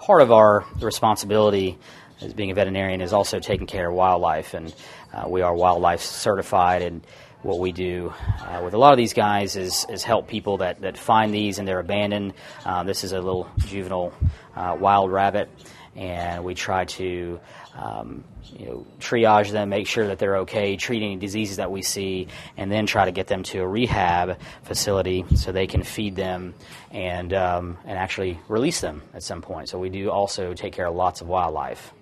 part of our responsibility as being a veterinarian is also taking care of wildlife, and we are wildlife certified, and what we do with a lot of these guys is help people that find these and they're abandoned. This is a little juvenile wild rabbit, and we try to triage them, make sure that they're okay, treat any diseases that we see, and then try to get them to a rehab facility so they can feed them and actually release them at some point. So we do also take care of lots of wildlife.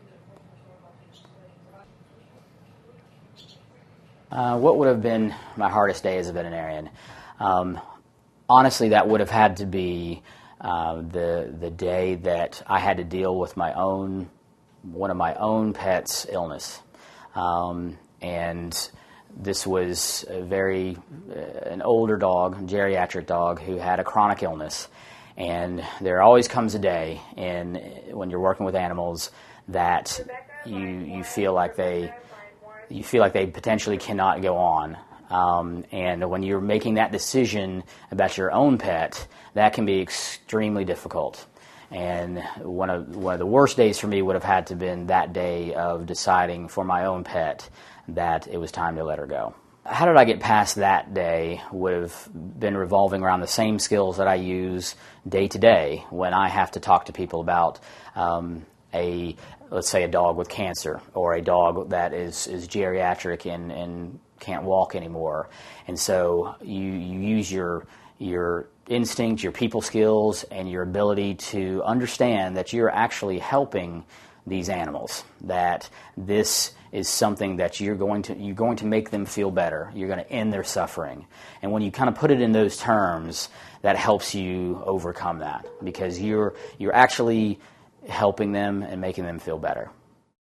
What would have been my hardest day as a veterinarian? Honestly, that would have had to be the day that I had to deal with one of my own pets' illness, and this was an older dog, geriatric dog, who had a chronic illness. And there always comes a day, when you're working with animals, that you feel like they potentially cannot go on. And when you're making that decision about your own pet, that can be extremely difficult. And one of the worst days for me would have had to been that day of deciding for my own pet that it was time to let her go. How did I get past that day would have been revolving around the same skills that I use day to day when I have to talk to people about let's say a dog with cancer, or a dog that is geriatric and can't walk anymore. And so you use your instinct, your people skills, and your ability to understand that you're actually helping these animals, that this is something that you're going to make them feel better. You're going to end their suffering. And when you kind of put it in those terms, that helps you overcome that, because you're actually helping them and making them feel better.